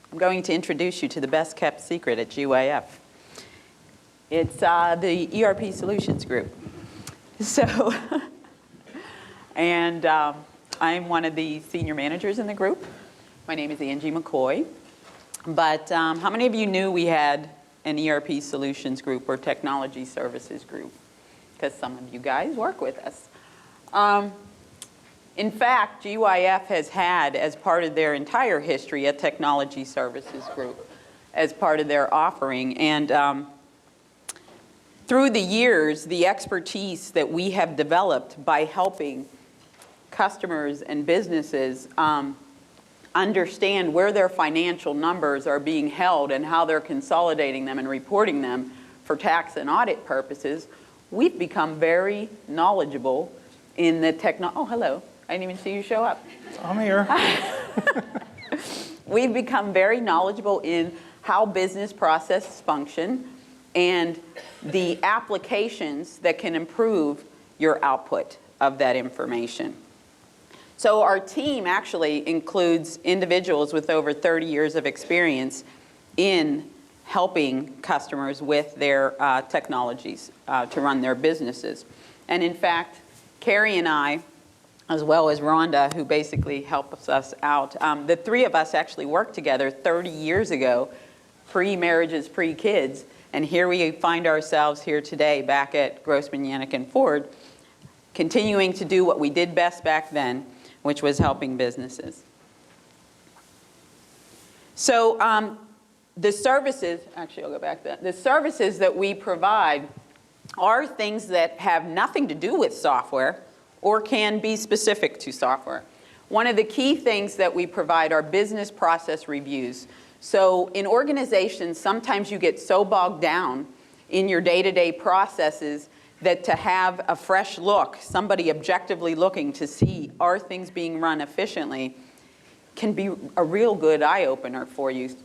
I'm going to introduce you to the best kept secret at GYF. It's the ERP Solutions Group. So, and I'm one of the senior managers in the group. My name is Angie McCoy. But how many of you knew we had an ERP Solutions Group or Technology Services Group? Because some of you guys work with us. In fact, GYF has had, as part of their entire history, a Technology Services Group as part of their offering. And through the years, the expertise that we have developed by helping customers and businesses understand where their financial numbers are being held and how they're consolidating them and reporting them for tax and audit purposes, we've become very knowledgeable in the oh, hello. I didn't even see you show up. I'm here. We've become very knowledgeable in how business processes function and the applications that can improve your output of that information. So our team actually includes individuals with over 30 years of experience in helping customers with their technologies to run their businesses. And in fact, Cary and I, as well as Rhonda, who basically helps us out, the three of us actually worked together 30 years ago, pre-marriages, pre-kids, and here we find ourselves here today back at Grossman, Yannick, and Ford, continuing to do what we did best back then, which was helping businesses. So the services, actually I'll go back to that, the services that we provide are things that have nothing to do with software or can be specific to software. One of the key things that we provide are business process reviews. So in organizations, sometimes you get so bogged down in your day-to-day processes that to have a fresh look, somebody objectively looking to see are things being run efficiently, can be a real good eye-opener for you.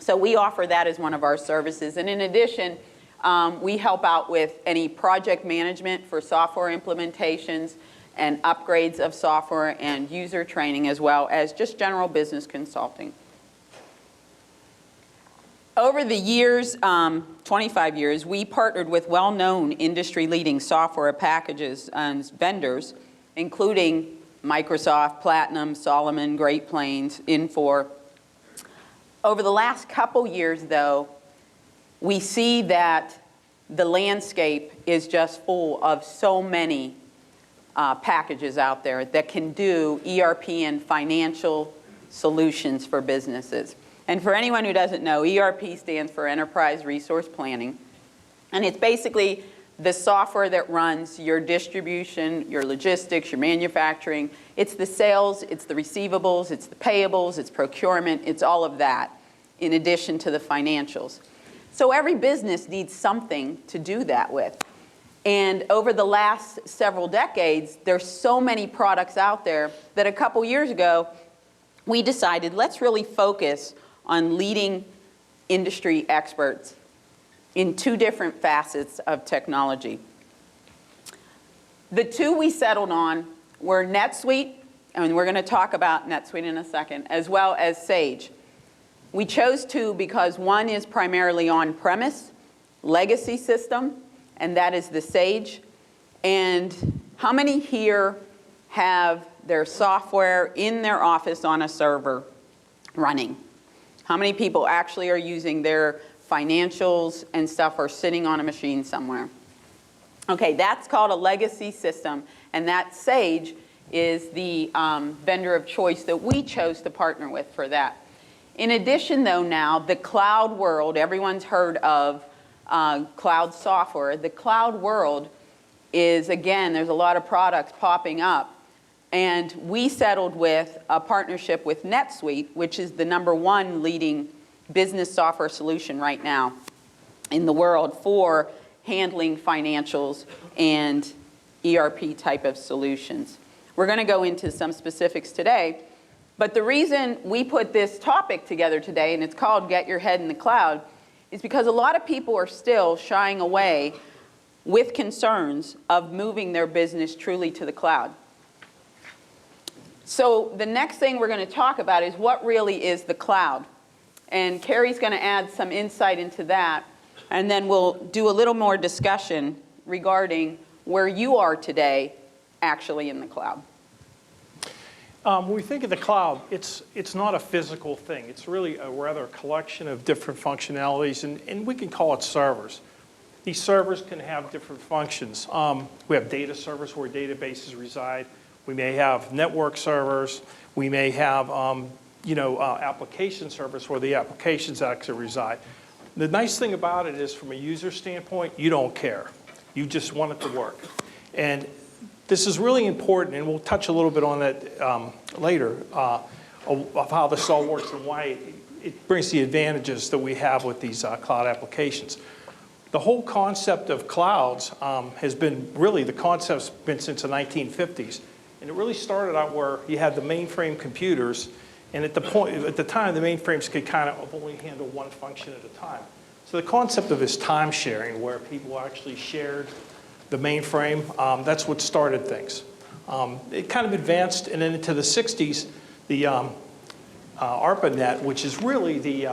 So we offer that as one of our services. And in addition, we help out with any project management for software implementations and upgrades of software and user training, as well as just general business consulting. Over the years, 25 years, we partnered with well-known industry-leading software packages and vendors, including Microsoft, Platinum, Solomon, Great Plains, Infor. Over the last couple years, though, we see that the landscape is just full of so many packages out there that can do ERP and financial solutions for businesses. And for anyone who doesn't know, ERP stands for Enterprise Resource Planning. And it's basically the software that runs your distribution, your logistics, your manufacturing. It's the sales, it's the receivables, it's the payables, it's procurement, it's all of that, in addition to the financials. So every business needs something to do that with. And over the last several decades, there's so many products out there that a couple years ago, we decided let's really focus on leading industry experts in two different facets of technology. The two we settled on were NetSuite, and we're going to talk about NetSuite in a second, as well as Sage. We chose two because one is primarily on-premise, legacy system, and that is the Sage. And how many here have their software in their office on a server running? How many people actually are using their financials and stuff are sitting on a machine somewhere? Okay, that's called a legacy system, and that Sage is the vendor of choice that we chose to partner with for that. In addition, though, now, the cloud world, everyone's heard of cloud software. The cloud world is, again, there's a lot of products popping up. And we settled with a partnership with NetSuite, which is the #1 leading business software solution right now in the world for handling financials and ERP type of solutions. We're going to go into some specifics today, but the reason we put this topic together today, and it's called Get Your Head in the Cloud, is because a lot of people are still shying away with concerns of moving their business truly to the cloud. So the next thing we're going to talk about is what really is the cloud. And Cary's going to add some insight into that. And then we'll do a little more discussion regarding where you are today actually in the cloud. When we think of the cloud, it's not a physical thing. It's really a rather collection of different functionalities, and we can call it servers. These servers can have different functions. We have data servers where databases reside. We may have network servers. We may have application servers where the applications actually reside. The nice thing about it is, from a user standpoint, you don't care. You just want it to work. And this is really important, and we'll touch a little bit on that later, of how this all works and why it brings the advantages that we have with these cloud applications. The whole concept of clouds has been, really, the concept's been since the 1950s. And it really started out where you had the mainframe computers, and at the time, the mainframes could kind of only handle one function at a time. So the concept of this time sharing, where people actually shared the mainframe, that's what started things. It kind of advanced, and then into the 60s, the ARPANET, which is really the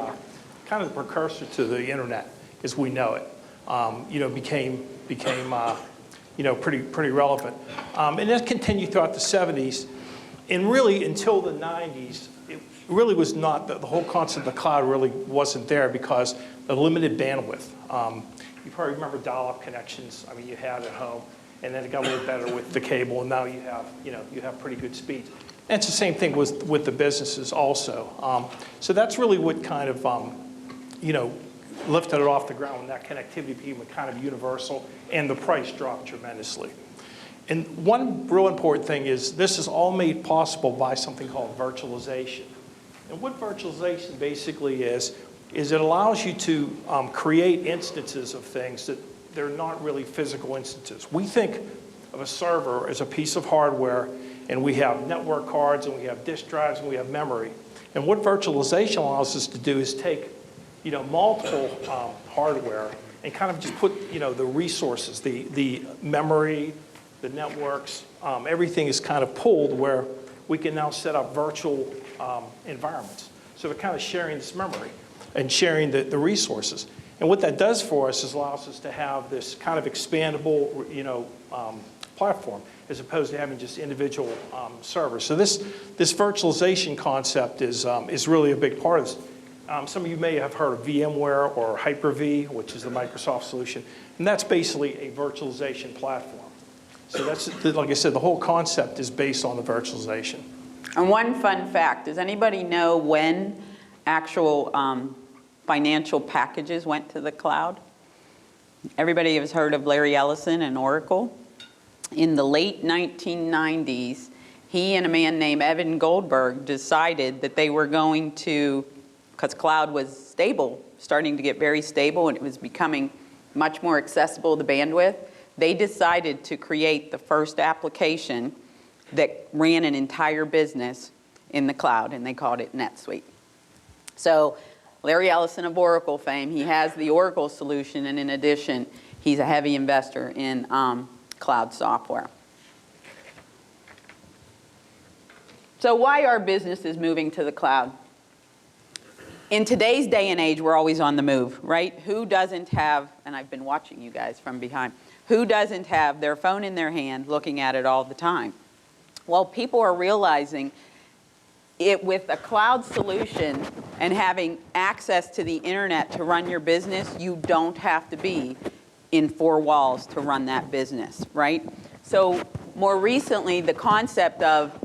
kind of the precursor to the internet as we know it, became pretty relevant. And that continued throughout the 70s, and really until the 90s, it really was not, the whole concept of the cloud really wasn't there because of limited bandwidth. You probably remember dial-up connections. I mean, you had at home, and then it got a little better with the cable, and now you have pretty good speeds. And it's the same thing with the businesses also. So that's really what kind of lifted it off the ground when that connectivity became kind of universal, and the price dropped tremendously. And one real important thing is this is all made possible by something called virtualization. And what virtualization basically is it allows you to create instances of things that they're not really physical instances. We think of a server as a piece of hardware, and we have network cards, and we have disk drives, and we have memory. And what virtualization allows us to do is take multiple hardware and kind of just put the resources, the memory, the networks, everything is kind of pulled where we can now set up virtual environments. So we're kind of sharing this memory and sharing the resources. And what that does for us is allows us to have this kind of expandable, platform as opposed to having just individual servers. So this virtualization concept is really a big part of this. Some of you may have heard of VMware or Hyper-V, which is the Microsoft solution, and that's basically a virtualization platform. So that's, like I said, the whole concept is based on the virtualization. And one fun fact, does anybody know when actual financial packages went to the cloud? Everybody has heard of Larry Ellison and Oracle. In the late 1990s, he and a man named Evan Goldberg decided that they were going to, because cloud was stable, starting to get very stable, and it was becoming much more accessible, the bandwidth, they decided to create the first application that ran an entire business in the cloud, and they called it NetSuite. So Larry Ellison of Oracle fame, he has the Oracle solution, and in addition, he's a heavy investor in cloud software. So why are businesses moving to the cloud? In today's day and age, we're always on the move, right? Who doesn't have, and I've been watching you guys from behind, who doesn't have their phone in their hand looking at it all the time? Well, people are realizing it with a cloud solution and having access to the internet to run your business, you don't have to be in four walls to run that business, right? So more recently, the concept of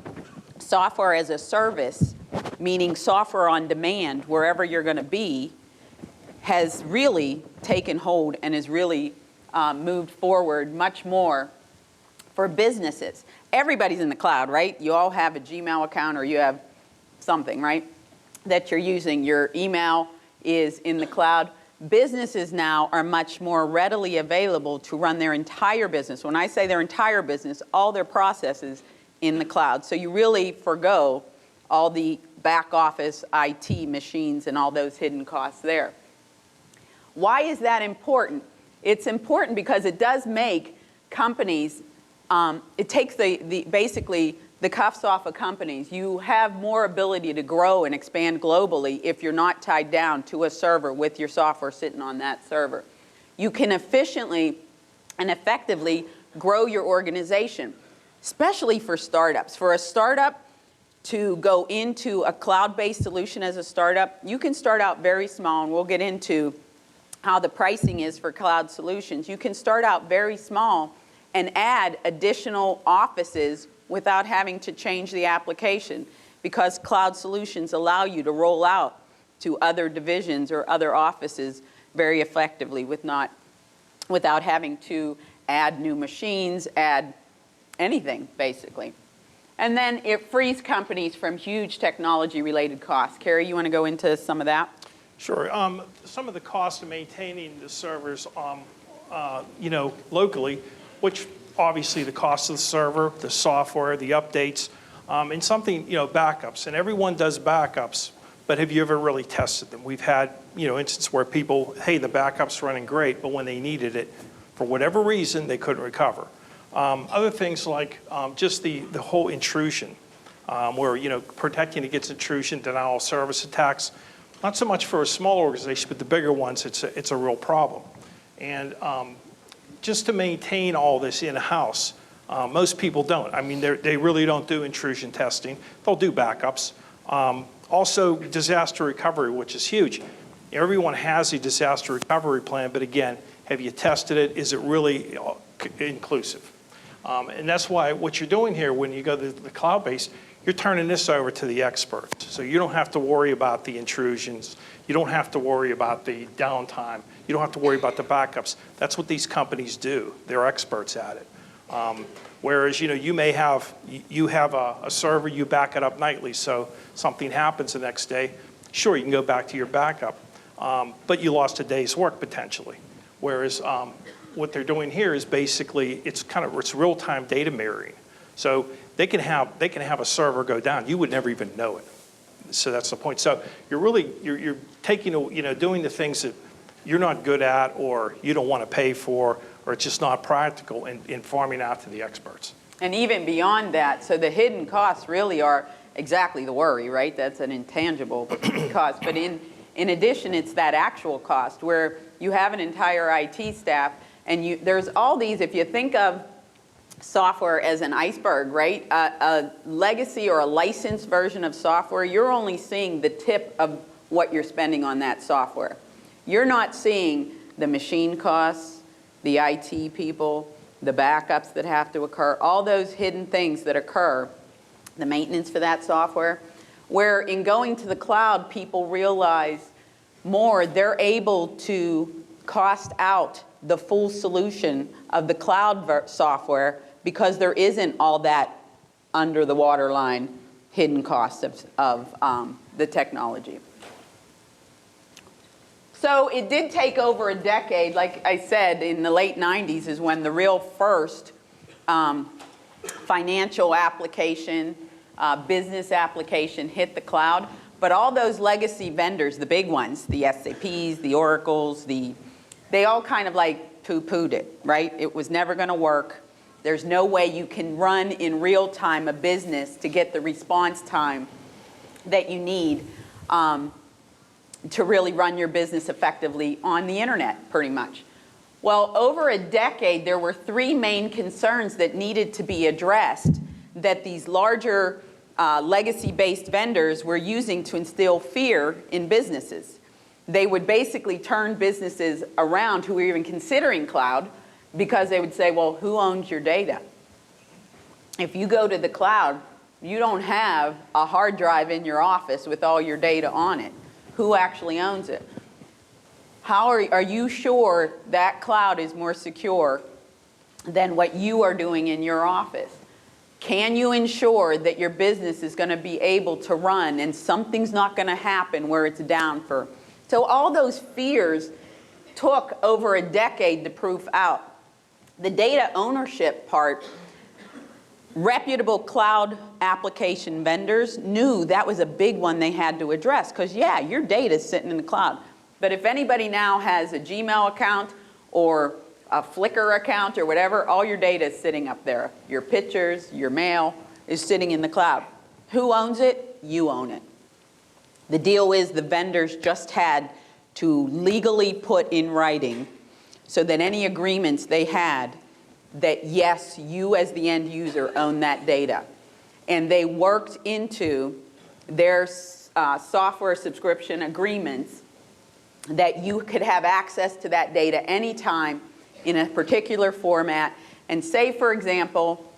software as a service, meaning software on demand wherever you're going to be, has really taken hold and has really moved forward much more for businesses. Everybody's in the cloud, right? You all have a Gmail account or you have something, right, that you're using. Your email is in the cloud. Businesses now are much more readily available to run their entire business. When I say their entire business, all their processes in the cloud. So you really forgo all the back office IT machines and all those hidden costs there. Why is that important? It's important because it does make companies, it takes basically the cuffs off of companies. You have more ability to grow and expand globally if you're not tied down to a server with your software sitting on that server. You can efficiently and effectively grow your organization, especially for startups. For a startup to go into a cloud-based solution as a startup, you can start out very small, and we'll get into how the pricing is for cloud solutions. You can start out very small and add additional offices without having to change the application, because cloud solutions allow you to roll out to other divisions or other offices very effectively without having to add new machines, add anything, basically. And then it frees companies from huge technology-related costs. Cary, you want to go into some of that? Sure. Some of the costs of maintaining the servers, locally, which obviously the cost of the server, the software, the updates, and something, backups. And everyone does backups, but have you ever really tested them? We've had, instances where people, hey, the backup's running great, but when they needed it, for whatever reason, they couldn't recover. Other things like just the whole intrusion, where, protecting against intrusion, denial of service attacks, not so much for a small organization, but the bigger ones, it's a real problem. And just to maintain all this in-house, most people don't. I mean, they really don't do intrusion testing. They'll do backups. Also, disaster recovery, which is huge. Everyone has a disaster recovery plan, but again, have you tested it? Is it really inclusive? And that's why what you're doing here when you go to the cloud-based, you're turning this over to the experts. So you don't have to worry about the intrusions. You don't have to worry about the downtime. You don't have to worry about the backups. That's what these companies do. They're experts at it. Whereas, you may have, a server, you back it up nightly, so something happens the next day. Sure, you can go back to your backup, but you lost a day's work potentially. Whereas what they're doing here is basically, it's real-time data mirroring. So they can have a server go down. You would never even know it. So that's the point. So you're taking, doing the things that you're not good at or you don't want to pay for, or it's just not practical, and farming out to the experts. And even beyond that, so the hidden costs really are exactly the worry, right? That's an intangible cost. But in addition, it's that actual cost where you have an entire IT staff, and there's all these, if you think of software as an iceberg, right? A legacy or a licensed version of software, you're only seeing the tip of what you're spending on that software. You're not seeing the machine costs, the IT people, the backups that have to occur, all those hidden things that occur, the maintenance for that software, where in going to the cloud, people realize more, they're able to cost out the full solution of the cloud software because there isn't all that under the waterline hidden costs of the technology. So it did take over a decade. Like I said, in the late 90s is when the real first financial application, business application hit the cloud. But all those legacy vendors, the big ones, the SAPs, the Oracles, they all kind of like poo-pooed it, right? It was never going to work. There's no way you can run in real time a business to get the response time that you need to really run your business effectively on the internet, pretty much. Well, over a decade, there were three main concerns that needed to be addressed that these larger legacy-based vendors were using to instill fear in businesses. They would basically turn businesses around who were even considering cloud because they would say, well, who owns your data? If you go to the cloud, you don't have a hard drive in your office with all your data on it. Who actually owns it? How are you sure that cloud is more secure than what you are doing in your office? Can you ensure that your business is going to be able to run and something's not going to happen where it's down for? So all those fears took over a decade to proof out. The data ownership part, reputable cloud application vendors knew that was a big one they had to address because, yeah, your data is sitting in the cloud. But if anybody now has a Gmail account or a Flickr account or whatever, all your data is sitting up there. Your pictures, your mail, is sitting in the cloud. Who owns it? You own it. The deal is the vendors just had to legally put in writing so that any agreements they had that yes, you as the end user own that data. And they worked into their software subscription agreements that you could have access to that data anytime in a particular format. And say, for example,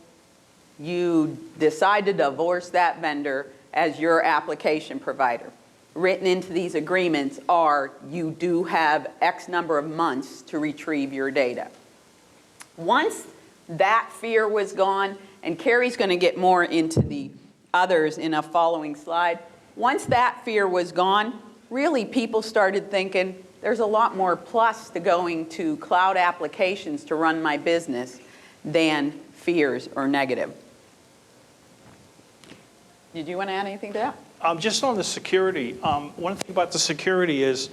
you decide to divorce that vendor as your application provider. Written into these agreements are you do have X number of months to retrieve your data. Once that fear was gone, and Cary's going to get more into the others in a following slide. Once that fear was gone, really people started thinking there's a lot more plus to going to cloud applications to run my business than fears or negative. Did you want to add anything to that? Just on the security, one thing about the security is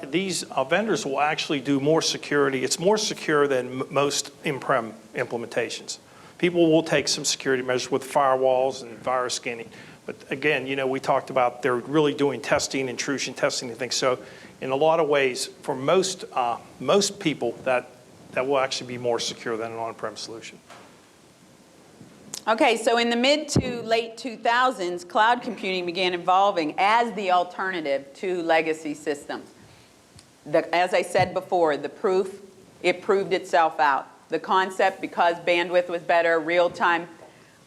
these vendors will actually do more security. It's more secure than most in-prem implementations. People will take some security measures with firewalls and virus scanning. But again, you know, we talked about they're really doing testing, intrusion testing and things. So in a lot of ways, for most people, that will actually be more secure than an on-prem solution. Okay, so in the mid to late 2000s, cloud computing began evolving as the alternative to legacy systems. As I said before, it proved itself out. The concept, because bandwidth was better, real time.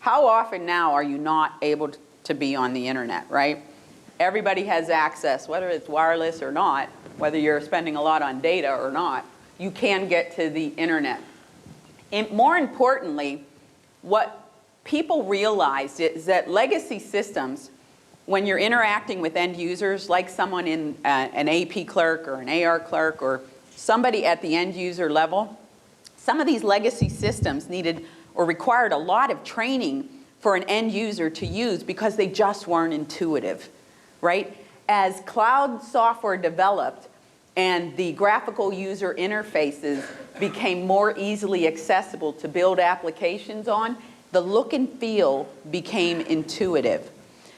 How often now are you not able to be on the internet, right? Everybody has access, whether it's wireless or not, whether you're spending a lot on data or not, you can get to the internet. And more importantly, what people realized is that legacy systems, when you're interacting with end users, like someone in an AP clerk or an AR clerk or somebody at the end user level, some of these legacy systems needed or required a lot of training for an end user to use because they just weren't intuitive, right? As cloud software developed and the graphical user interfaces became more easily accessible to build applications on, the look and feel became intuitive.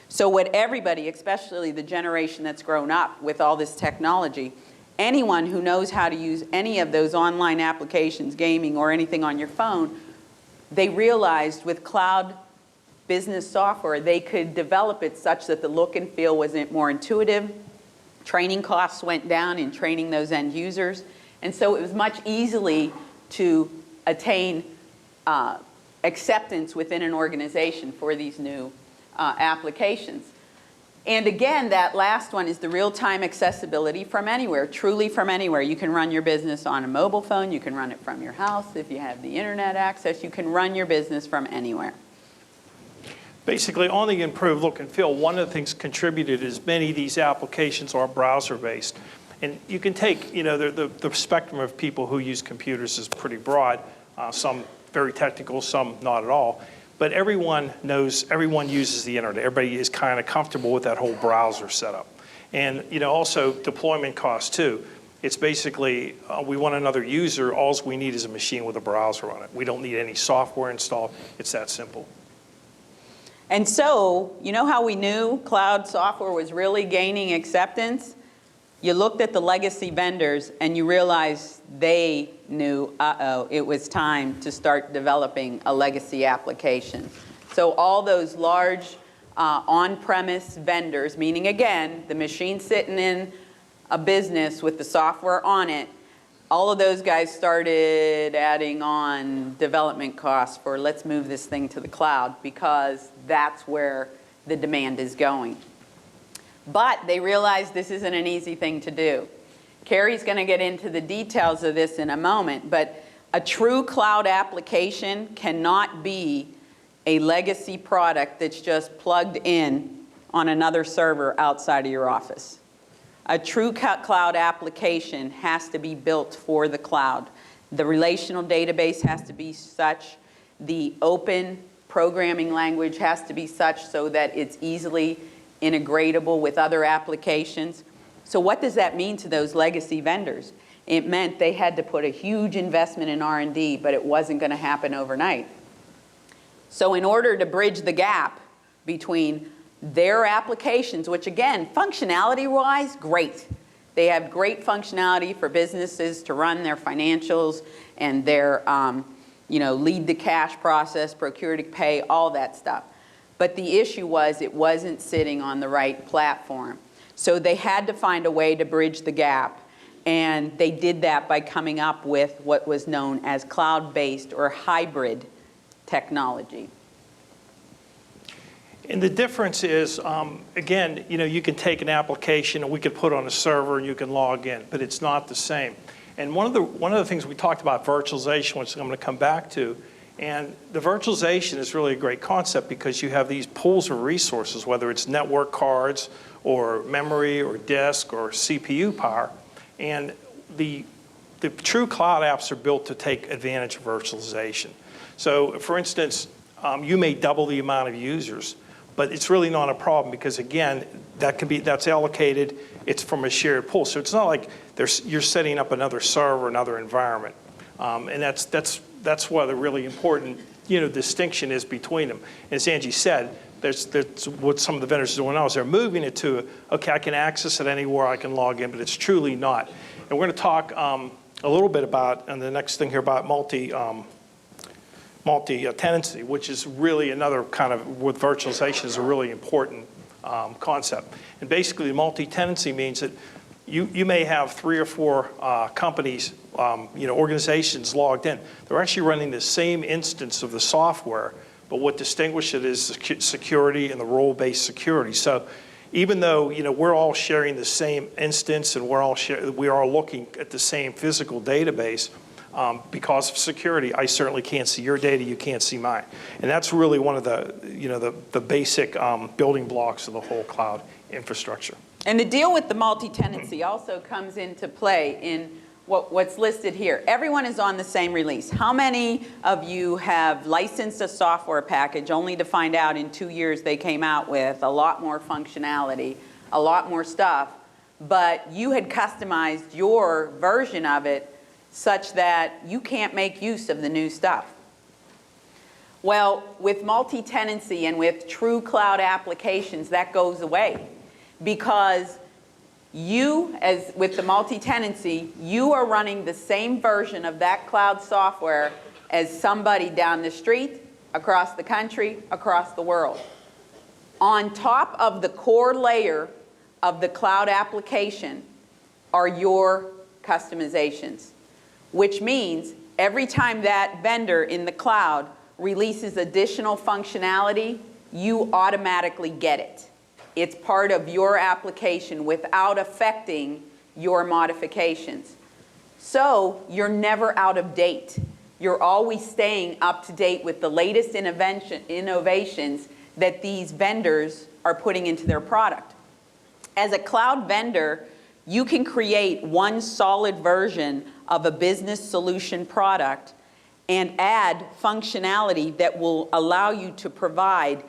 So what everybody, especially the generation that's grown up with all this technology, anyone who knows how to use any of those online applications, gaming or anything on your phone, they realized with cloud business software, they could develop it such that the look and feel was more intuitive. Training costs went down in training those end users. And so it was much easily to attain acceptance within an organization for these new applications. And again, that last one is the real-time accessibility from anywhere, truly from anywhere. You can run your business on a mobile phone, you can run it from your house. If you have the internet access, you can run your business from anywhere. Basically, on the improved look and feel, one of the things contributed is many of these applications are browser-based. And you can take, you know, the spectrum of people who use computers is pretty broad. Some very technical, some not at all. But everyone knows, everyone uses the internet. Everybody is kind of comfortable with that whole browser setup. And, you know, also deployment costs too. It's basically, we want another user, all we need is a machine with a browser on it. We don't need any software installed. It's that simple. And so, you know how we knew cloud software was really gaining acceptance? You looked at the legacy vendors and you realized they knew, it was time to start developing a legacy application. So all those large on-premise vendors, meaning again, the machine sitting in a business with the software on it, all of those guys started adding on development costs for let's move this thing to the cloud because that's where the demand is going. But they realized this isn't an easy thing to do. Cary's going to get into the details of this in a moment, but a true cloud application cannot be a legacy product that's just plugged in on another server outside of your office. A true cloud application has to be built for the cloud. The relational database has to be such, the open programming language has to be such so that it's easily integratable with other applications. So what does that mean to those legacy vendors? It meant they had to put a huge investment in R&D, but it wasn't going to happen overnight. So in order to bridge the gap between their applications, which again, functionality-wise, great. They have great functionality for businesses to run their financials and their, lead the cash process, procure to pay, all that stuff. But the issue was it wasn't sitting on the right platform. So they had to find a way to bridge the gap. And they did that by coming up with what was known as cloud-based or hybrid technology. And the difference is, again, you can take an application and we could put on a server and you can log in, but it's not the same. And one of the things we talked about, virtualization, which I'm going to come back to, and the virtualization is really a great concept because you have these pools of resources, whether it's network cards or memory or disk or CPU power, and the true cloud apps are built to take advantage of virtualization. So, for instance, you may double the amount of users, but it's really not a problem because, again, that's allocated. It's from a shared pool. So it's not like you're setting up another server, another environment. And that's what the really important distinction is between them. And as Angie said, that's what some of the vendors are doing now is they're moving it to, okay, I can access it anywhere, I can log in, but it's truly not. And we're going to talk a little bit about, and the next thing here, about multi-tenancy, which is really another kind of, with virtualization, is a really important concept. And basically, multi-tenancy means that you may have 3 or 4 companies, organizations logged in. They're actually running the same instance of the software, but what distinguishes it is the security and the role-based security. So even though we're all sharing the same instance and we are looking at the same physical database, because of security, I certainly can't see your data, you can't see mine. And that's really one of the basic building blocks of the whole cloud infrastructure. And the deal with the multi-tenancy also comes into play in what's listed here. Everyone is on the same release. How many of you have licensed a software package only to find out in 2 years they came out with a lot more functionality, a lot more stuff, but you had customized your version of it such that you can't make use of the new stuff? Well, with multi-tenancy and with true cloud applications, that goes away because you, as with the multi-tenancy, you are running the same version of that cloud software as somebody down the street, across the country, across the world. On top of the core layer of the cloud application are your customizations, which means every time that vendor in the cloud releases additional functionality, you automatically get it. It's part of your application without affecting your modifications. So you're never out of date. You're always staying up to date with the latest innovations that these vendors are putting into their product. As a cloud vendor, you can create one solid version of a business solution product and add functionality that will allow you to provide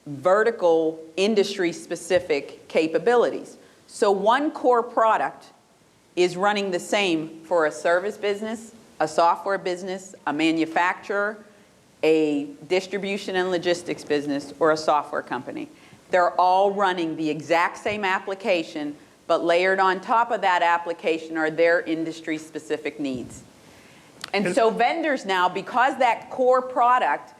vertical industry-specific capabilities. So one core product is running the same for a service business, a software business, a manufacturer, a distribution and logistics business, or a software company. They're all running the exact same application, but layered on top of that application are their industry-specific needs. And so vendors now, because that core product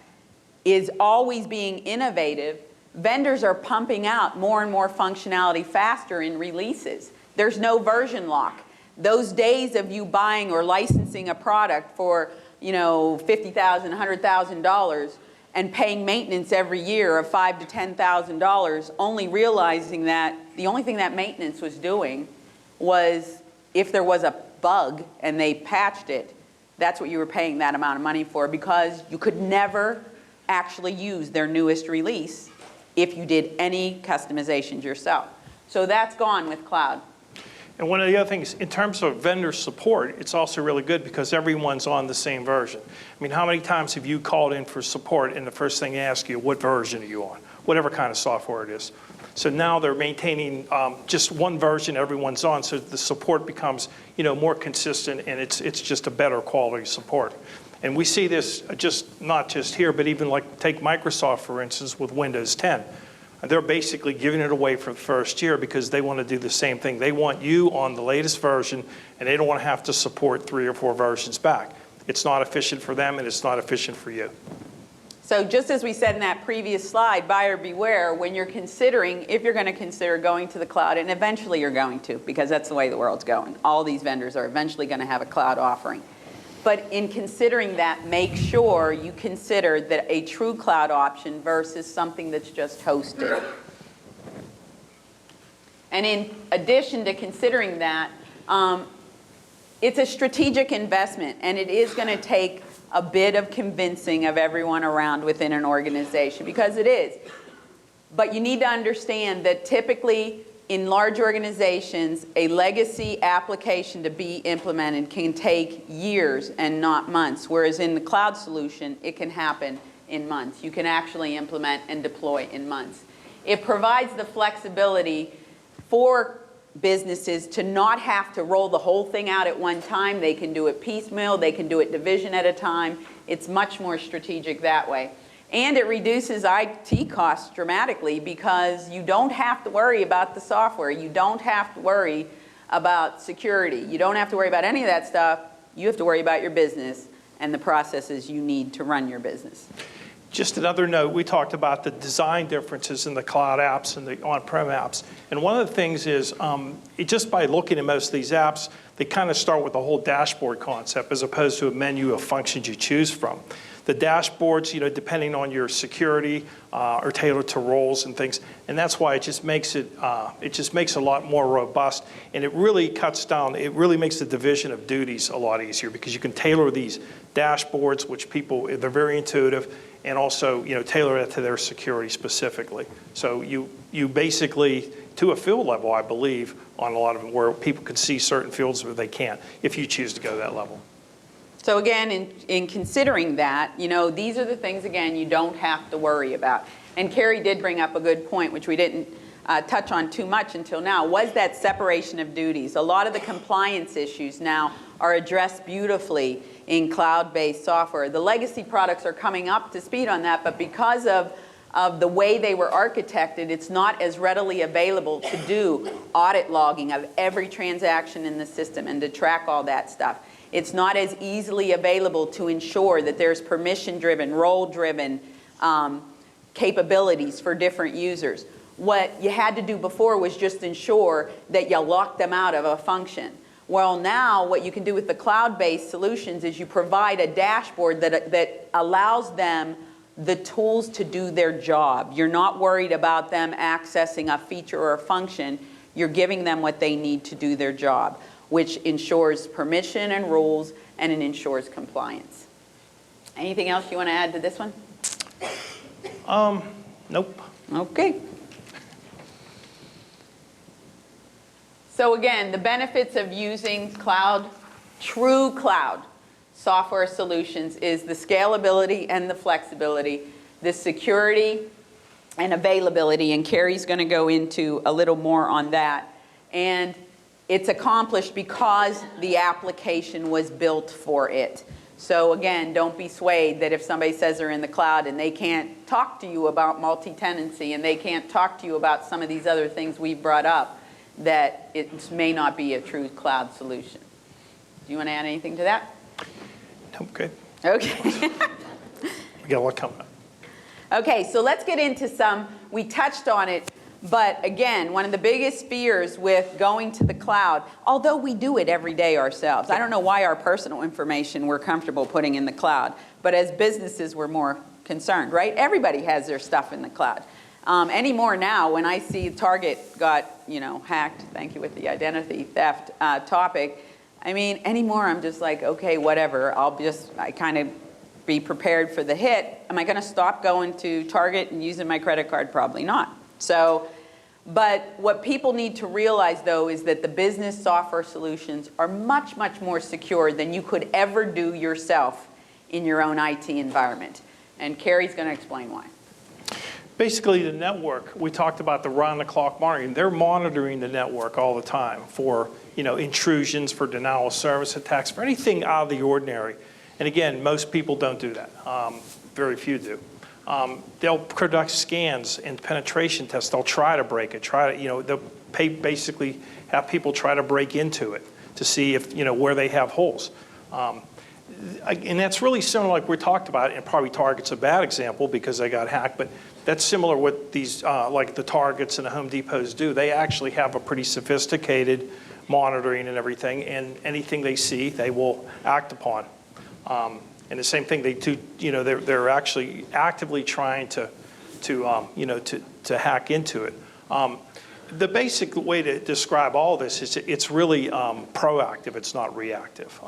is always being innovative, vendors are pumping out more and more functionality faster in releases. There's no version lock. Those days of you buying or licensing a product for, $50,000, $100,000 and paying maintenance every year of $5,000 to $10,000, only realizing that the only thing that maintenance was doing was if there was a bug and they patched it, that's what you were paying that amount of money for, because you could never actually use their newest release if you did any customizations yourself. So that's gone with cloud. And one of the other things, in terms of vendor support, it's also really good because everyone's on the same version. I mean, how many times have you called in for support and the first thing they ask you, what version are you on? Whatever kind of software it is. So now they're maintaining just one version everyone's on, so the support becomes more consistent, and it's just a better quality support. And we see this not just here, but even like take Microsoft, for instance, with Windows 10. They're basically giving it away for the first year because they want to do the same thing. They want you on the latest version, and they don't want to have to support 3 or 4 versions back. It's not efficient for them, and it's not efficient for you. So just as we said in that previous slide, buyer beware when you're considering, if you're going to consider going to the cloud, and eventually you're going to, because that's the way the world's going. All these vendors are eventually going to have a cloud offering. But in considering that, make sure you consider that a true cloud option versus something that's just hosted. And in addition to considering that, it's a strategic investment, and it is going to take a bit of convincing of everyone around within an organization, because it is. But you need to understand that typically in large organizations, a legacy application to be implemented can take years and not months, whereas in the cloud solution, it can happen in months. You can actually implement and deploy in months. It provides the flexibility for businesses to not have to roll the whole thing out at one time. They can do it piecemeal. They can do it division at a time. It's much more strategic that way. And it reduces IT costs dramatically because you don't have to worry about the software. You don't have to worry about security. You don't have to worry about any of that stuff. You have to worry about your business and the processes you need to run your business. Just another note, we talked about the design differences in the cloud apps and the on-prem apps. And one of the things is, just by looking at most of these apps, they kind of start with the whole dashboard concept as opposed to a menu of functions you choose from. The dashboards, depending on your security, are tailored to roles and things, and that's why it just makes it a lot more robust, and it really cuts down. It really makes the division of duties a lot easier because you can tailor these dashboards, which they're very intuitive, and also tailor it to their security specifically. So you basically, to a field level, I believe, on a lot of them, where people can see certain fields where they can't, if you choose to go to that level. So again, in considering that, these are the things, again, you don't have to worry about. And Cary did bring up a good point, which we didn't touch on too much until now, was that separation of duties. A lot of the compliance issues now are addressed beautifully in cloud-based software. The legacy products are coming up to speed on that, but because of the way they were architected, it's not as readily available to do audit logging of every transaction in the system and to track all that stuff. It's not as easily available to ensure that there's permission-driven, role-driven capabilities for different users. What you had to do before was just ensure that you locked them out of a function. Well, now what you can do with the cloud-based solutions is you provide a dashboard that allows them the tools to do their job. You're not worried about them accessing a feature or a function. You're giving them what they need to do their job, which ensures permission and rules, and it ensures compliance. Anything else you want to add to this one? Nope. Okay. So again, the benefits of using true cloud software solutions is the scalability and the flexibility, the security and availability, and Cary's going to go into a little more on that. And it's accomplished because the application was built for it. So again, don't be swayed that if somebody says they're in the cloud and they can't talk to you about multi-tenancy and they can't talk to you about some of these other things we brought up, that it may not be a true cloud solution. Do you want to add anything to that? Okay. Okay. We got a lot coming up. Okay, so let's get into we touched on it, but again, one of the biggest fears with going to the cloud, although we do it every day ourselves, I don't know why our personal information we're comfortable putting in the cloud, but as businesses we're more concerned, right? Everybody has their stuff in the cloud. Anymore now, when I see Target got, hacked, thank you with the identity theft topic, I mean, anymore I'm just like, okay, whatever, I kind of be prepared for the hit. Am I going to stop going to Target and using my credit card? Probably not. So, but what people need to realize, though, is that the business software solutions are much, much more secure than you could ever do yourself in your own IT environment. And Cary's going to explain why. Basically, the network, we talked about the round-the-clock monitoring. They're monitoring the network all the time for intrusions, for denial of service attacks, for anything out of the ordinary. And again, most people don't do that. Very few do. They'll conduct scans and penetration tests. They'll try to break it, they'll basically have people try to break into it to see if, where they have holes. And that's really similar, like we talked about, and probably Target's a bad example because they got hacked, but that's similar what these, like the Targets and the Home Depots do. They actually have a pretty sophisticated monitoring and everything, and anything they see, they will act upon. And the same thing they do, they're actually actively trying to hack into it. The basic way to describe all this is it's really proactive, it's not reactive.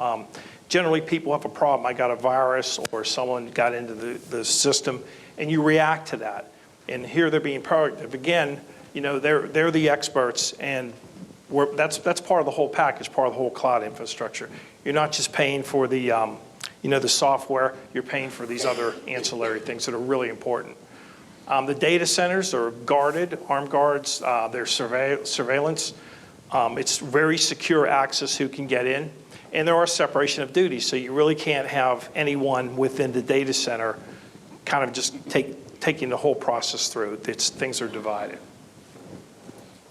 Generally, people have a problem. I got a virus or someone got into the system, and you react to that. And here they're being proactive. Again, they're the experts, and that's part of the whole package, part of the whole cloud infrastructure. You're not just paying for the the software, you're paying for these other ancillary things that are really important. The data centers are guarded, armed guards, they're surveillance. It's very secure access who can get in. And there are separation of duties, so you really can't have anyone within the data center kind of just taking the whole process through. Things are divided.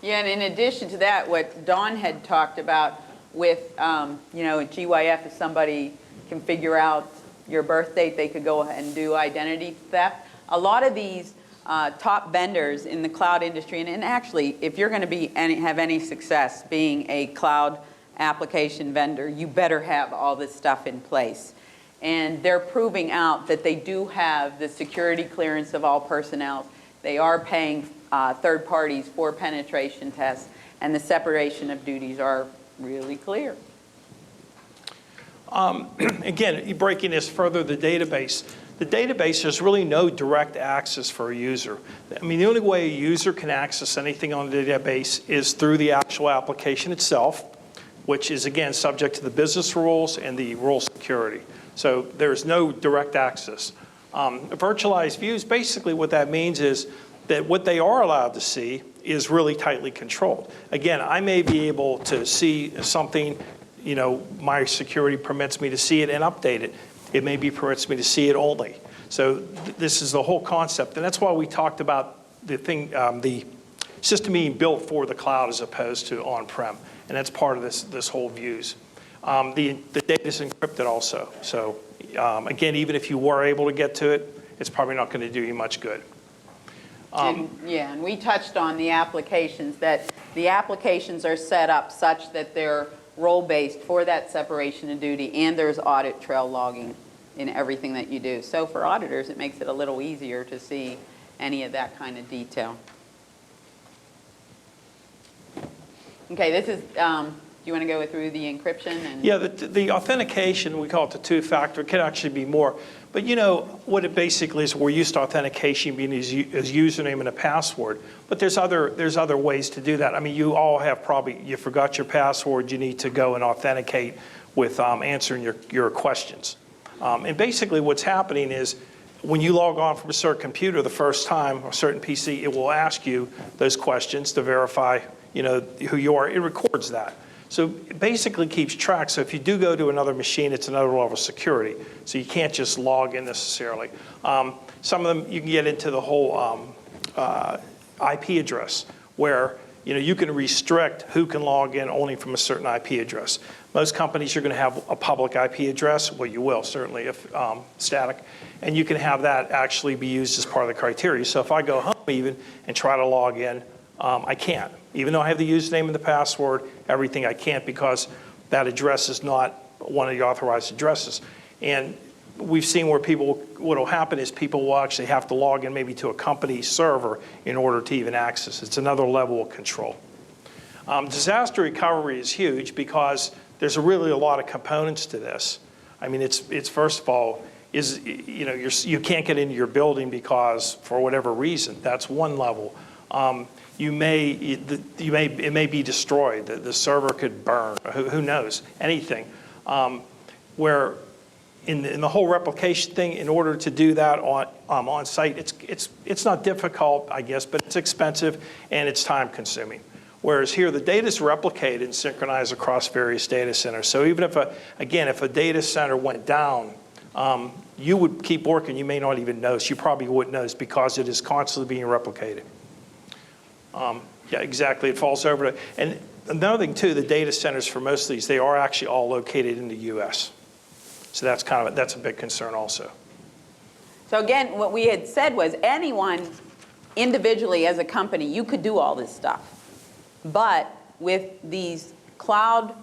Yeah, and in addition to that, what Dawn had talked about with, at GYF, if somebody can figure out your birth date, they could go ahead and do identity theft. A lot of these top vendors in the cloud industry, and actually, if you're going to have any success being a cloud application vendor, you better have all this stuff in place. And they're proving out that they do have the security clearance of all personnel. They are paying third parties for penetration tests, and the separation of duties are really clear. Again, breaking this further, the database. The database, there's really no direct access for a user. I mean, the only way a user can access anything on the database is through the actual application itself, which is, again, subject to the business rules and the rule security. So there's no direct access. Virtualized views, basically what that means is that what they are allowed to see is really tightly controlled. Again, I may be able to see something, my security permits me to see it and update it. It maybe permits me to see it only. So this is the whole concept, and that's why we talked about the system being built for the cloud as opposed to on-prem, and that's part of this whole views. The data is encrypted also. So again, even if you were able to get to it, it's probably not going to do you much good. And we touched on the applications, that the applications are set up such that they're role-based for that separation of duty, and there's audit trail logging in everything that you do. So for auditors, it makes it a little easier to see any of that kind of detail. Okay, this is, do you want to go through the encryption? Yeah, the authentication, we call it the two-factor, it can actually be more. But what it basically is, we're used to authentication being as username and a password. But there's other ways to do that. I mean, you all have you forgot your password, you need to go and authenticate with answering your questions. And basically what's happening is when you log on from a certain computer the first time, or a certain PC, it will ask you those questions to verify who you are. It records that. So it basically keeps track. So if you do go to another machine, it's another level of security. So you can't just log in necessarily. Some of them, you can get into the whole IP address, where you can restrict who can log in only from a certain IP address. Most companies, you're going to have a public IP address. Well, you will, certainly, if static. And you can have that actually be used as part of the criteria. So if I go home even and try to log in, I can't. Even though I have the username and the password, everything, I can't, because that address is not one of the authorized addresses. And we've seen where what will happen is people will actually have to log in maybe to a company server in order to even access. It's another level of control. Disaster recovery is huge because there's really a lot of components to this. I mean, it's first of all, you can't get into your building because for whatever reason. That's one level. It may be destroyed. The server could burn. Who knows? Anything. Where in the whole replication thing, in order to do that on site, it's not difficult, I guess, but it's expensive and it's time consuming. Whereas here, the data is replicated and synchronized across various data centers. So even if a data center went down, you would keep working. You may not even notice. You probably wouldn't notice because it is constantly being replicated. Yeah, exactly. It falls over to, and another thing too, the data centers for most of these, they are actually all located in the U.S. So that's that's a big concern also. So again, what we had said was anyone individually as a company, you could do all this stuff. But with these cloud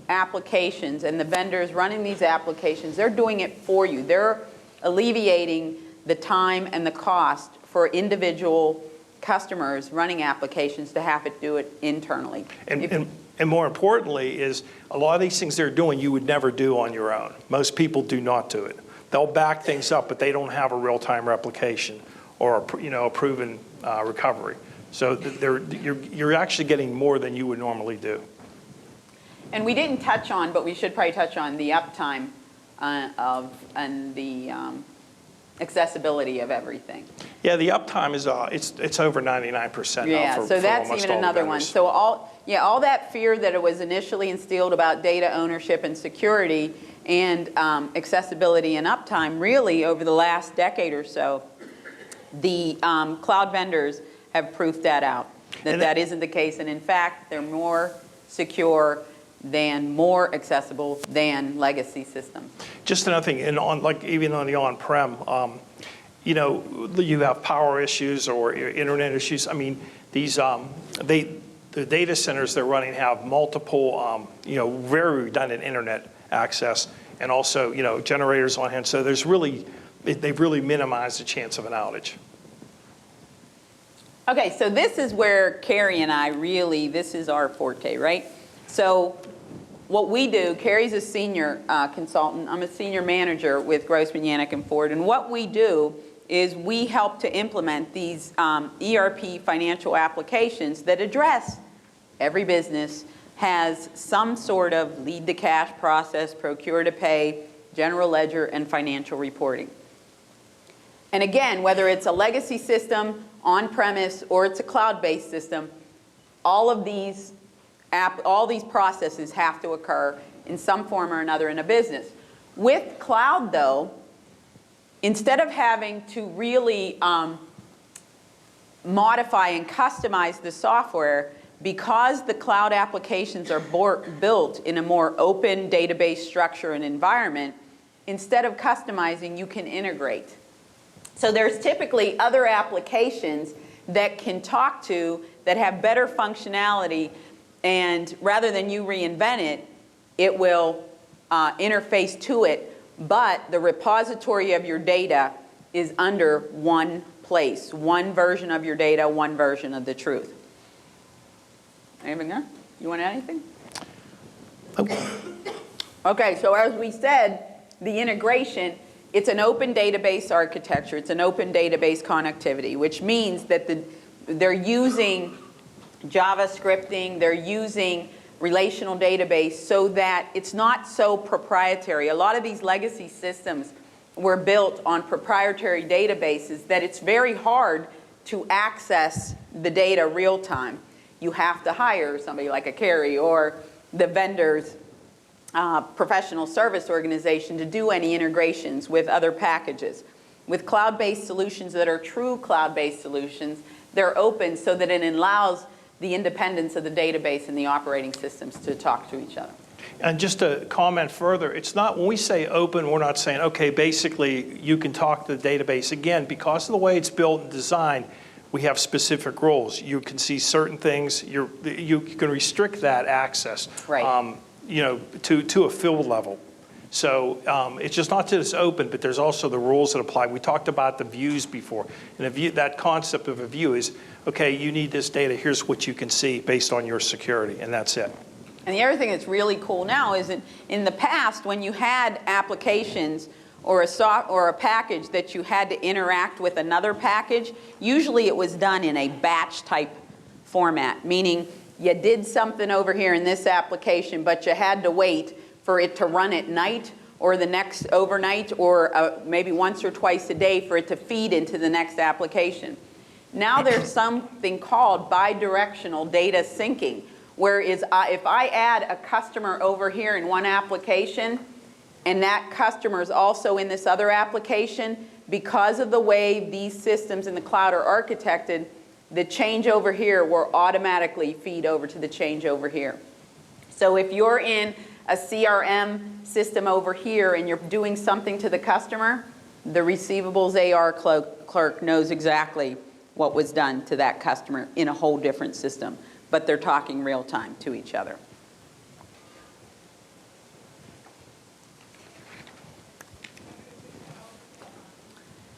applications and the vendors running these applications, they're doing it for you. They're alleviating the time and the cost for individual customers running applications to have it do it internally. And more importantly is a lot of these things they're doing you would never do on your own. Most people do not do it. They'll back things up, but they don't have a real-time replication or a proven recovery. So you're actually getting more than you would normally do. And we didn't touch on, but we should probably touch on the uptime and the accessibility of everything. Yeah, the uptime is it's over 99% now. Yeah, so that's even another one. So all that fear that it was initially instilled about data ownership and security and accessibility and uptime, really over the last decade or so, the cloud vendors have proved that out, that isn't the case. And in fact, they're more secure than more accessible than legacy systems. Just another thing, and even on the on-prem, you have power issues or internet issues. I mean, these the data centers they're running have multiple, very redundant internet access, and also generators on hand. So they've really minimized the chance of an outage. Okay, so this is where Cary and I this is our forte, right? So what we do, Cary's a senior consultant, I'm a senior manager with Grossman, Yannick, and Ford, and what we do is we help to implement these ERP financial applications that address every business has some sort of lead to cash process, procure to pay, general ledger, and financial reporting. And again, whether it's a legacy system, on-premise, or it's a cloud-based system, all these processes have to occur in some form or another in a business. With cloud, though, instead of having to really modify and customize the software, because the cloud applications are built in a more open database structure and environment, instead of customizing, you can integrate. So there's typically other applications that can talk to, that have better functionality, and rather than you reinvent it, it will interface to it, but the repository of your data is under one place, one version of your data, one version of the truth. Anything there? You want to add anything? Okay, so as we said, the integration, it's an open database architecture. It's an open database connectivity, which means that they're using JavaScripting, they're using relational database so that it's not so proprietary. A lot of these legacy systems were built on proprietary databases that it's very hard to access the data real time. You have to hire somebody like a Cary or the vendor's professional service organization to do any integrations with other packages. With cloud-based solutions that are true cloud-based solutions, they're open so that it allows the independence of the database and the operating systems to talk to each other. And just to comment further, it's not, when we say open, we're not saying, okay, basically you can talk to the database. Again, because of the way it's built and designed, we have specific rules. You can see certain things, you can restrict that access, right. To a field level. So it's just not that it's open, but there's also the rules that apply. We talked about the views before. And that concept of a view is, okay, you need this data, here's what you can see based on your security, and that's it. And the other thing that's really cool now is that in the past, when you had applications or a package that you had to interact with another package, usually it was done in a batch type format, meaning you did something over here in this application, but you had to wait for it to run at night or the next overnight or maybe once or twice a day for it to feed into the next application. Now there's something called bidirectional data syncing, where if I add a customer over here in one application, And that customer is also in this other application. Because of the way these systems in the cloud are architected, the change over here will automatically feed over to the change over here. So if you're in a CRM system over here and you're doing something to the customer, the receivables AR clerk knows exactly what was done to that customer in a whole different system, but they're talking real time to each other.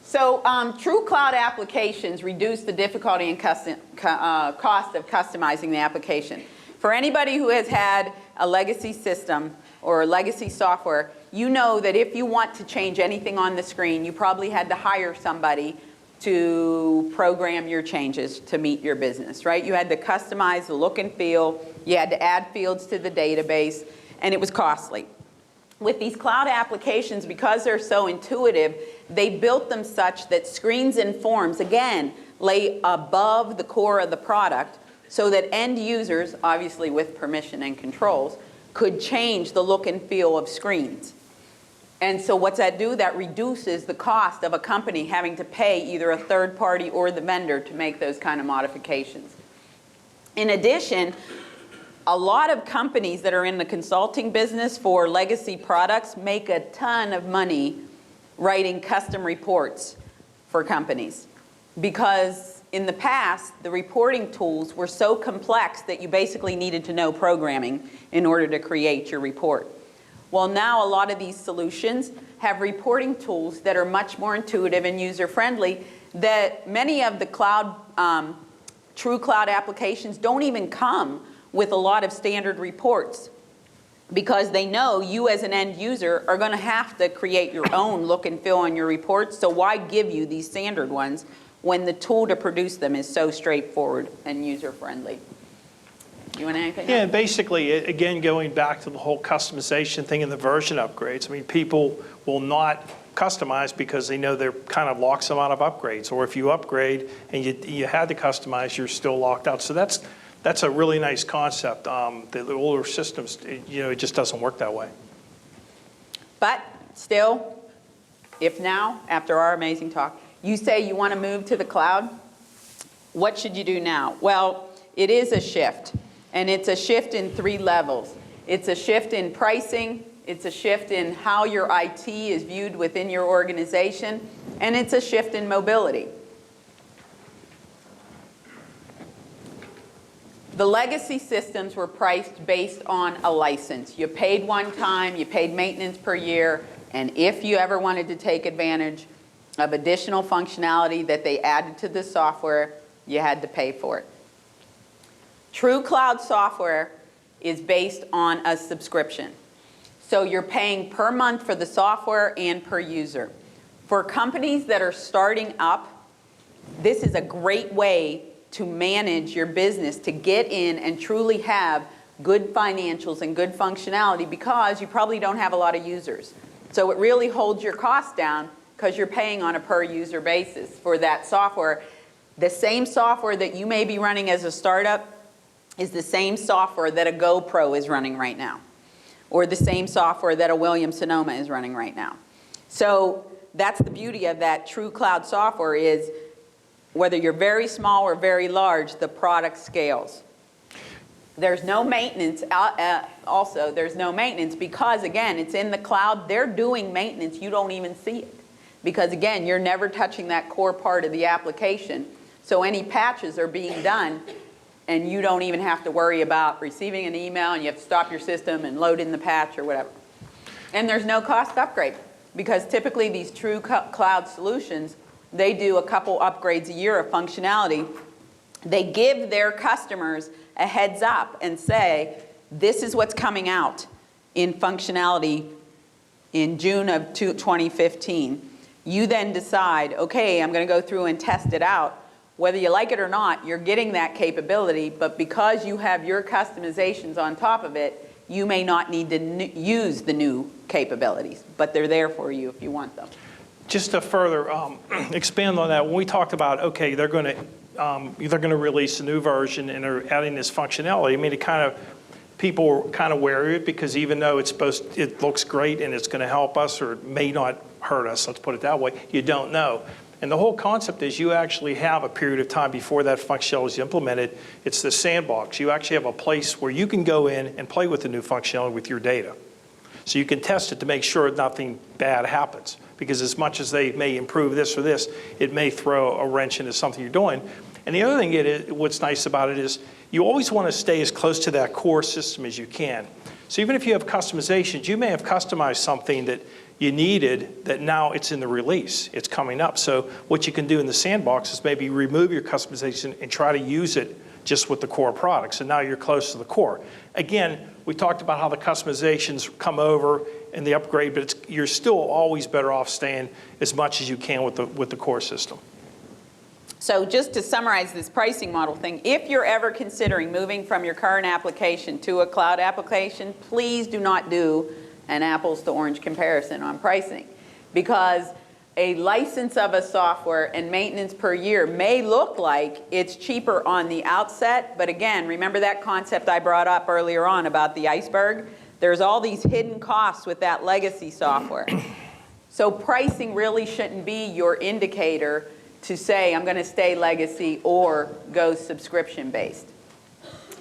So true cloud applications reduce the difficulty and cost of customizing the application. For anybody who has had a legacy system or legacy software, you know that if you want to change anything on the screen, you probably had to hire somebody to program your changes to meet your business, right? You had to customize the look and feel, you had to add fields to the database, and it was costly. With these cloud applications, because they're so intuitive, they built them such that screens and forms, again, lay above the core of the product so that end users, obviously with permission and controls, could change the look and feel of screens. And so what's that do? That reduces the cost of a company having to pay either a third party or the vendor to make those kind of modifications. In addition, a lot of companies that are in the consulting business for legacy products make a ton of money writing custom reports for companies. Because in the past, the reporting tools were so complex that you basically needed to know programming in order to create your report. Well, now a lot of these solutions have reporting tools that are much more intuitive and user-friendly that many of the cloud, true cloud applications don't even come with a lot of standard reports because they know you as an end user are going to have to create your own look and feel on your reports, so why give you these standard ones when the tool to produce them is so straightforward and user-friendly? You want anything? Yeah, basically, again, going back to the whole customization thing and the version upgrades. I mean, people will not customize because they know they're kind of locked some out of upgrades. Or if you upgrade and you had to customize, you're still locked out. So that's a really nice concept. The older systems, it just doesn't work that way. But still, if now, after our amazing talk, you say you want to move to the cloud, what should you do now? Well, it is a shift. And it's a shift in 3 levels. It's a shift in pricing, it's a shift in how your IT is viewed within your organization, and it's a shift in mobility. The legacy systems were priced based on a license. You paid one time, you paid maintenance per year, and if you ever wanted to take advantage of additional functionality that they added to the software, you had to pay for it. True cloud software is based on a subscription. So you're paying per month for the software and per user. For companies that are starting up, this is a great way to manage your business, to get in and truly have good financials and good functionality because you probably don't have a lot of users. So it really holds your costs down because you're paying on a per user basis for that software. The same software that you may be running as a startup is the same software that a GoPro is running right now, or the same software that a Williams-Sonoma is running right now. So that's the beauty of that true cloud software is whether you're very small or very large, the product scales. There's no maintenance, also there's no maintenance because again, it's in the cloud, they're doing maintenance, you don't even see it. Because again, you're never touching that core part of the application. So any patches are being done and you don't even have to worry about receiving an email and you have to stop your system and load in the patch or whatever. And there's no cost upgrade because typically these true cloud solutions, they do a couple upgrades a year of functionality. They give their customers a heads up and say, this is what's coming out in functionality in June of 2015. You then decide, okay, I'm going to go through and test it out. Whether you like it or not, you're getting that capability, but because you have your customizations on top of it, you may not need to use the new capabilities, but they're there for you if you want them. Just to further expand on that, when we talked about, okay, they're going to release a new version and are adding this functionality, I mean, it kind of people are kind of wary of it because even though it looks great and it's going to help us or it may not hurt us, let's put it that way, you don't know. And the whole concept is you actually have a period of time before that functionality is implemented. It's the sandbox. You actually have a place where you can go in and play with the new functionality with your data. So you can test it to make sure nothing bad happens. Because as much as they may improve this or this, it may throw a wrench into something you're doing. And the other thing, what's nice about it is you always want to stay as close to that core system as you can. So even if you have customizations, you may have customized something that you needed that now it's in the release, it's coming up. So what you can do in the sandbox is maybe remove your customization and try to use it just with the core products, and now you're close to the core. Again, we talked about how the customizations come over and the upgrade, but you're still always better off staying as much as you can with the core system. So just to summarize this pricing model thing, if you're ever considering moving from your current application to a cloud application, please do not do an apples to orange comparison on pricing, because a license of a software and maintenance per year may look like it's cheaper on the outset, but again, remember that concept I brought up earlier on about the iceberg? There's all these hidden costs with that legacy software. So pricing really shouldn't be your indicator to say I'm going to stay legacy or go subscription based.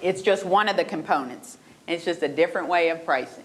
It's just one of the components. It's just a different way of pricing.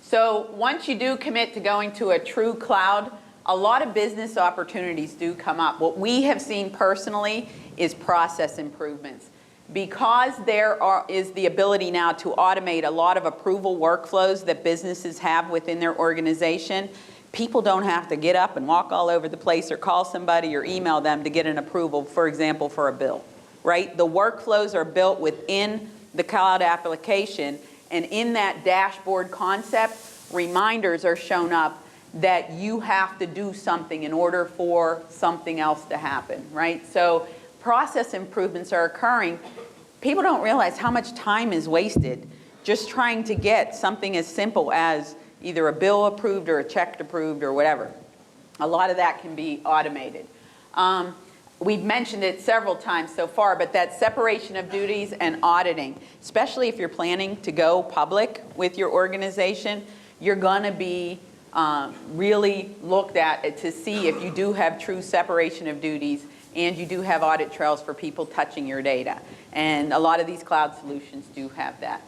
So once you do commit to going to a true cloud, a lot of business opportunities do come up. What we have seen personally is process improvements. Because there is the ability now to automate a lot of approval workflows that businesses have within their organization, people don't have to get up and walk all over the place or call somebody or email them to get an approval, for example, for a bill, right? The workflows are built within the cloud application, and in that dashboard concept, reminders are shown up that you have to do something in order for something else to happen, right? So process improvements are occurring. People don't realize how much time is wasted just trying to get something as simple as either a bill approved or a check approved or whatever. A lot of that can be automated. We've mentioned it several times so far, but that separation of duties and auditing, especially if you're planning to go public with your organization, you're going to be really looked at to see if you do have true separation of duties and you do have audit trails for people touching your data. And a lot of these cloud solutions do have that.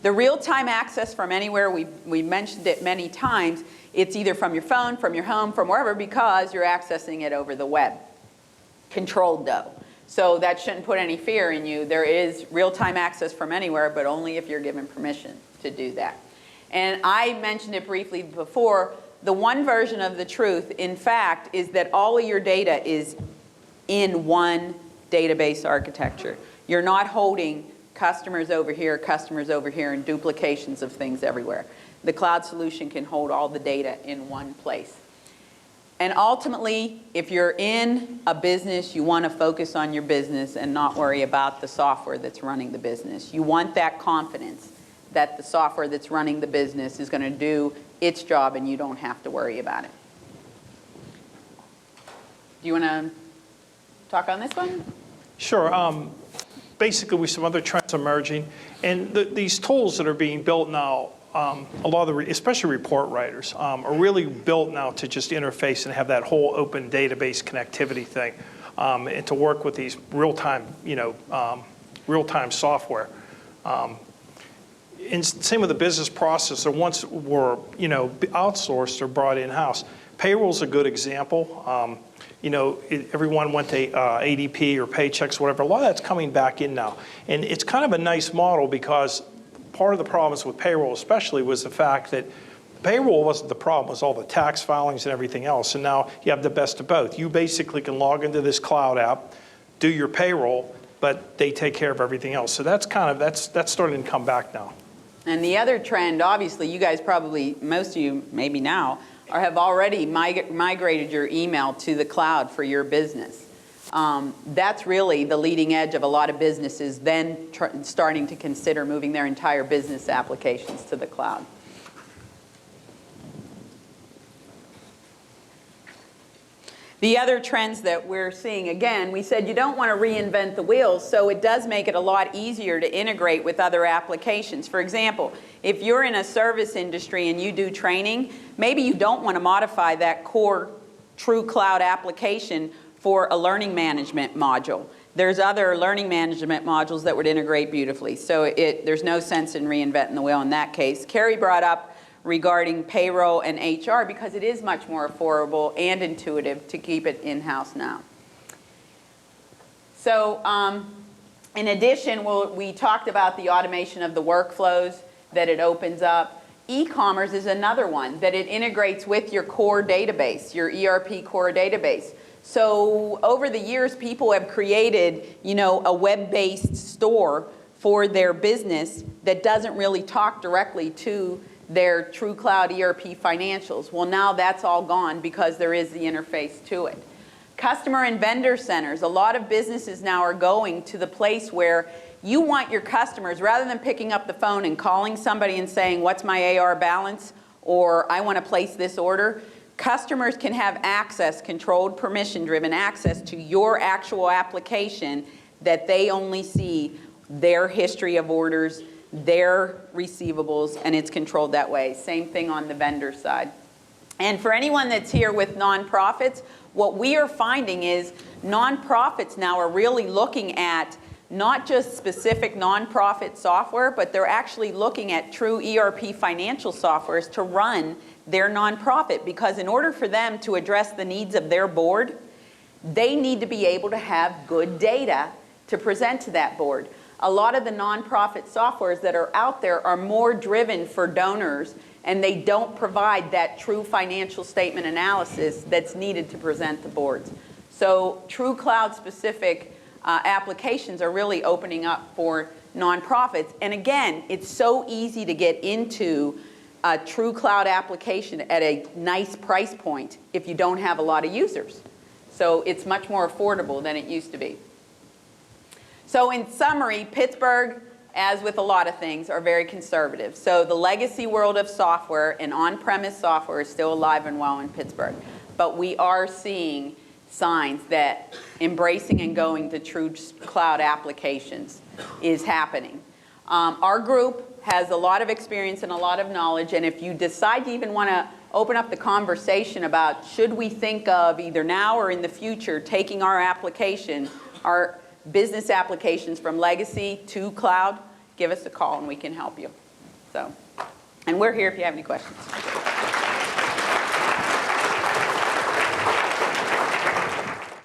The real-time access from anywhere, we mentioned it many times, it's either from your phone, from your home, from wherever, because you're accessing it over the web. Controlled though. So that shouldn't put any fear in you. There is real-time access from anywhere, but only if you're given permission to do that. And I mentioned it briefly before, the one version of the truth, in fact, is that all of your data is in one database architecture. You're not holding customers over here, and duplications of things everywhere. The cloud solution can hold all the data in one place. And ultimately, if you're in a business, you want to focus on your business and not worry about the software that's running the business. You want that confidence that the software that's running the business is going to do its job and you don't have to worry about it. Do you want to talk on this one? Sure. Basically, with some other trends emerging, and these tools that are being built now, a lot of especially report writers, are really built now to just interface and have that whole open database connectivity thing, and to work with these real-time, real-time software. And same with the business process that once were, outsourced or brought in-house. Payroll's a good example. Everyone went to ADP or Paychecks, whatever. A lot of that's coming back in now. And it's kind of a nice model because part of the problems with payroll especially was the fact that payroll wasn't the problem, it was all the tax filings and everything else. And now you have the best of both. You basically can log into this cloud app, do your payroll, but they take care of everything else. So that's starting to come back now. And the other trend, obviously, you guys probably, most of you maybe now, or have already migrated your email to the cloud for your business. That's really the leading edge of a lot of businesses then starting to consider moving their entire business applications to the cloud. The other trends that we're seeing, again, we said you don't want to reinvent the wheels, so it does make it a lot easier to integrate with other applications. For example, if you're in a service industry and you do training, maybe you don't want to modify that core true cloud application for a learning management module. There's other learning management modules that would integrate beautifully, so there's no sense in reinventing the wheel in that case. Cary brought up regarding payroll and HR because it is much more affordable and intuitive to keep it in-house now. So in addition, we talked about the automation of the workflows that it opens up. E-commerce is another one, that it integrates with your core database, your ERP core database. So over the years, people have created, a web-based store for their business that doesn't really talk directly to their true cloud ERP financials. Well, now that's all gone because there is the interface to it. Customer and vendor centers. A lot of businesses now are going to the place where you want your customers, rather than picking up the phone and calling somebody and saying, what's my AR balance, or I want to place this order, customers can have access, controlled, permission-driven access to your actual application that they only see their history of orders, their receivables, and it's controlled that way. Same thing on the vendor side. And for anyone that's here with nonprofits, what we are finding is nonprofits now are really looking at not just specific nonprofit software, but they're actually looking at true ERP financial softwares to run their nonprofit, because in order for them to address the needs of their board, they need to be able to have good data to present to that board. A lot of the nonprofit softwares that are out there are more driven for donors, and they don't provide that true financial statement analysis that's needed to present the boards. So true cloud-specific applications are really opening up for nonprofits. And again, it's so easy to get into a true cloud application at a nice price point if you don't have a lot of users. So it's much more affordable than it used to be. So in summary, Pittsburgh, as with a lot of things, are very conservative. So the legacy world of software and on-premise software is still alive and well in Pittsburgh. But we are seeing signs that embracing and going to true cloud applications is happening. Our group has a lot of experience and a lot of knowledge, and if you decide you even want to open up the conversation about should we think of either now or in the future taking our application, our business applications from legacy to cloud, give us a call and we can help you. So, and we're here if you have any questions.